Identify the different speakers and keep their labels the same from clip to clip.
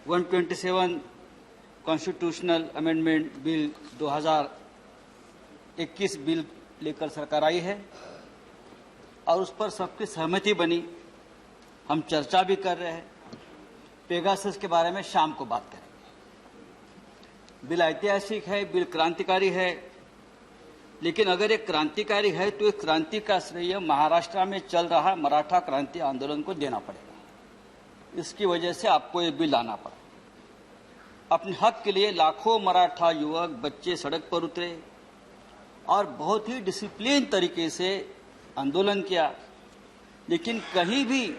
Speaker 1: 127 constitutional amendment bill 2021 bill लेकर सरकार आई है और उस पर सबकी सहमति बनी। हम चर्चा भी कर रहे हैं। पेगासस के बारे में शाम को बात करेंगे। बिल ऐतिहासिक है, बिल क्रांतिकारी है, लेकिन अगर एक क्रांतिकारी है तो इस क्रांति का श्रेय महाराष्ट्र में चल रहा मराठा क्रांति आंदोलन को देना पड़ेगा। इसकी वजह से आपको ये बिल लाना पड़ा। अपने हक के लिए लाखों मराठा युवक बच्चे सड़क पर उतरे और बहुत ही डिसिप्लिन तरीके से आंदोलन किया, लेकिन कहीं भी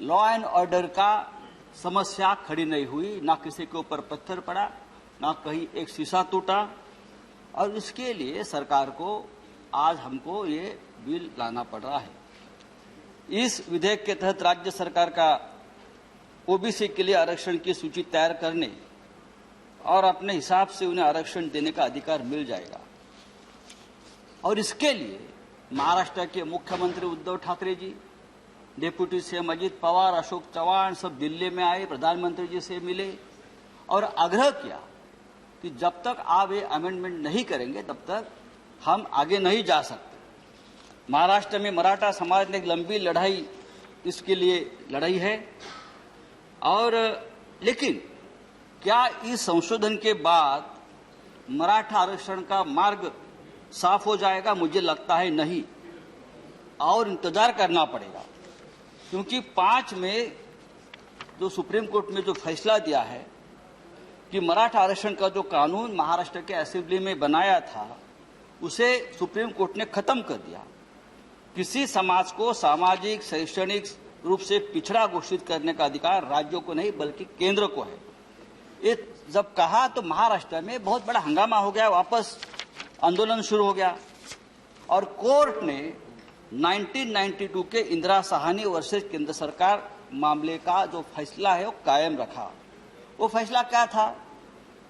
Speaker 1: लॉ एंड ऑर्डर का समस्या खड़ी नहीं हुई। ना किसी के ऊपर पत्थर पड़ा, ना कहीं एक शीशा टूटा। और इसके लिए सरकार को आज हमको ये बिल लाना पड़ रहा है। इस विधेयक के तहत राज्य सरकार का ओबीसी के लिए आरक्षण की सूची तैयार करने और अपने हिसाब से उन्हें आरक्षण देने का अधिकार मिल जाएगा। और इसके लिए महाराष्ट्र के मुख्यमंत्री उद्धव ठाकरे जी, डिप्टी सीएम अजित पवार, अशोक चव्हाण सब दिल्ली में आए, प्रधानमंत्री जी से मिले और आग्रह किया कि जब तक आप ये अमेंडमेंट नहीं करेंगे तब तक हम आगे नहीं जा सकते। महाराष्ट्र में मराठा समाज ने एक लंबी लड़ाई इसके लिए लड़ाई है। और लेकिन क्या इस संशोधन के बाद मराठा आरक्षण का मार्ग साफ हो जाएगा? मुझे लगता है नहीं, और इंतजार करना पड़ेगा। क्योंकि 5 में जो सुप्रीम कोर्ट में जो फैसला दिया है कि मराठा आरक्षण का जो कानून महाराष्ट्र के असेंबली में बनाया था उसे सुप्रीम कोर्ट ने खत्म कर दिया। किसी समाज को सामाजिक शैक्षणिक रूप से पिछड़ा घोषित करने का अधिकार राज्यों को नहीं बल्कि केंद्र को है। ये जब कहा तो महाराष्ट्र में बहुत बड़ा हंगामा हो गया, वापस आंदोलन शुरू हो गया और कोर्ट ने 1992 के इंदिरा साहनी वर्सेस केंद्र सरकार मामले का जो फैसला है वो कायम रखा। वो फैसला क्या था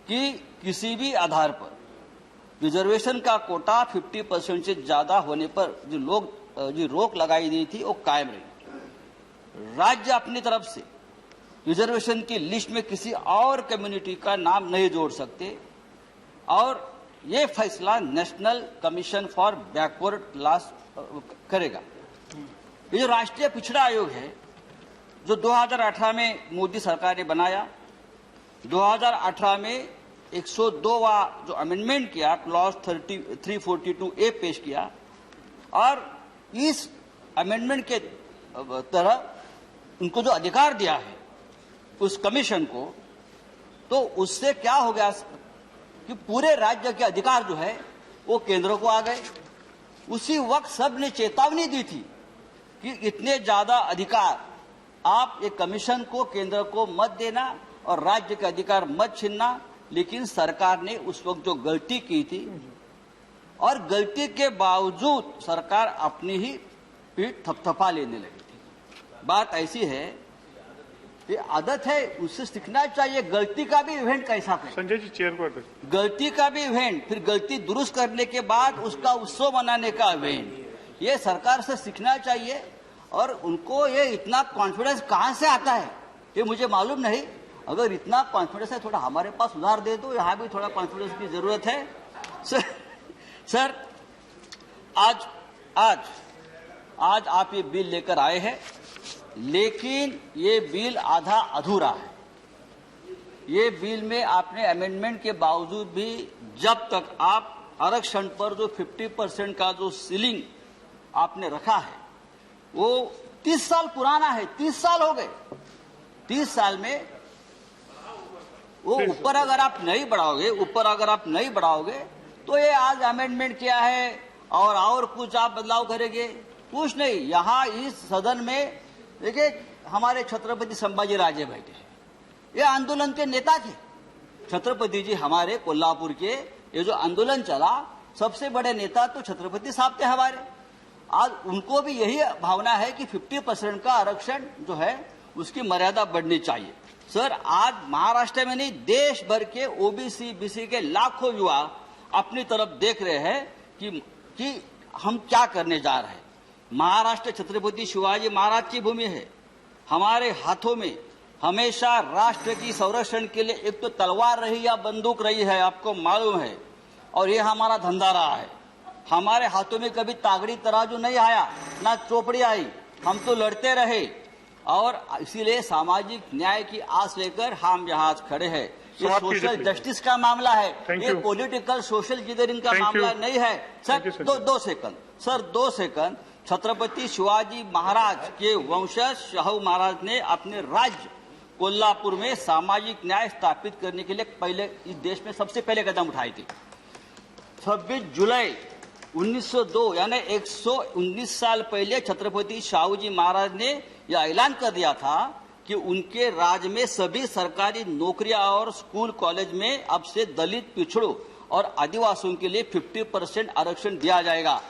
Speaker 1: कि किसी भी आधार पर रिजर्वेशन का कोटा 50% से ज्यादा होने पर जो रोक लगाई गई थी वो कायम रही। राज्य अपनी तरफ से रिजर्वेशन की लिस्ट में किसी और कम्युनिटी का नाम नहीं जोड़ सकते और ये फैसला national commission for backward class करेगा। ये जो राष्ट्रीय पिछड़ा आयोग है जो 2018 में मोदी सरकार ने बनाया, 2018 में 102वां जो अमेंडमेंट किया, क्लॉज 342A पेश किया और इस अमेंडमेंट के तरह उनको जो अधिकार दिया है उस कमीशन को, तो उससे क्या हो गया कि पूरे राज्य के अधिकार जो है वो केंद्र को आ गए। उसी वक्त सब ने चेतावनी दी थी कि इतने ज्यादा अधिकार आप एक कमीशन को, केंद्र को मत देना और राज्य के अधिकार मत छीनना। लेकिन सरकार ने उस वक्त जो गलती की थी और गलती के बावजूद सरकार अपनी ही पीठ थपथपा लेने लगी थी। बात ऐसी है, ये आदत है, उससे सीखना चाहिए। गलती का भी इवेंट कैसा करें?
Speaker 2: संजय जी चेयर पर।
Speaker 1: गलती का भी इवेंट, फिर गलती दुरुस्त करने के बाद उसका उत्सव मनाने का इवेंट, ये सरकार से सीखना चाहिए। और उनको ये इतना कॉन्फिडेंस कहां से आता है ये मुझे मालूम नहीं। अगर इतना कॉन्फिडेंस है, थोड़ा हमारे पास उधार दे दो, यहाँ भी थोड़ा कॉन्फिडेंस की जरूरत है। सर आज आप ये बिल लेकर आए हैं, लेकिन ये बिल आधा अधूरा है। ये बिल में आपने अमेंडमेंट के बावजूद भी जब तक आप आरक्षण पर जो 50% का जो सीलिंग आपने रखा है वो 30 साल पुराना है। 30 साल हो गए। 30 साल में वो ऊपर अगर आप नहीं बढ़ाओगे तो ये आज अमेंडमेंट किया है और कुछ आप बदलाव करेंगे? कुछ नहीं। यहाँ इस सदन में देखिए हमारे छत्रपति संभाजी राजे बैठे हैं, ये आंदोलन के नेता थे। छत्रपति जी हमारे कोल्हापुर के ये जो आंदोलन चला, सबसे बड़े नेता तो छत्रपति साहब थे हमारे। आज उनको भी यही भावना है कि 50% का आरक्षण जो है उसकी मर्यादा बढ़नी चाहिए। सर, आज महाराष्ट्र में नहीं, देश भर के ओबीसी बीसी के लाखों युवा अपनी तरफ देख रहे हैं कि हम क्या करने जा रहे हैं। महाराष्ट्र छत्रपति शिवाजी महाराज की भूमि है। हमारे हाथों में हमेशा राष्ट्र की संरक्षण के लिए एक तो तलवार रही या बंदूक रही है, आपको मालूम है, और ये हमारा धंधा रहा है। हमारे हाथों में कभी तागड़ी तराजू नहीं आया, ना चोपड़ी आई, हम तो लड़ते रहे, और इसीलिए सामाजिक न्याय की आस लेकर हम यहाँ खड़े हैं। ये सोशल जस्टिस का मामला है, ये पॉलिटिकल सोशल इंजीनियरिंग का मामला नहीं है। सर दो second sir, 2 second. Chhatrapati Shivaji Maharaj के वंशज शाहू महाराज ने अपने राज्य कोल्हापुर में सामाजिक न्याय स्थापित करने के लिए पहले इस देश में सबसे पहले कदम उठाई थी। 26 जुलाई 1902 यानी 119 साल पहले छत्रपति शाहू जी महाराज ने यह ऐलान कर दिया था कि उनके राज्य में सभी सरकारी नौकरियां और स्कूल कॉलेज में अब से दलित, पिछड़ों और आदिवासियों के लिए 50% आरक्षण दिया जाएगा।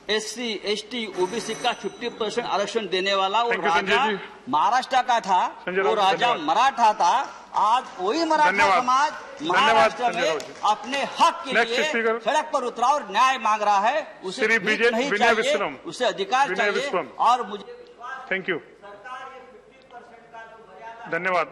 Speaker 1: SC, ST, OBC का 50% आरक्षण देने वाला वो राजा महाराष्ट्र का था, वो राजा मराठा था। आज वही मराठा समाज महाराष्ट्र में अपने हक के लिए सड़क पर उतरा और न्याय मांग रहा है। उसे नहीं चाहिए, उसे अधिकार चाहिए। और मुझे
Speaker 2: थैंक यू, धन्यवाद।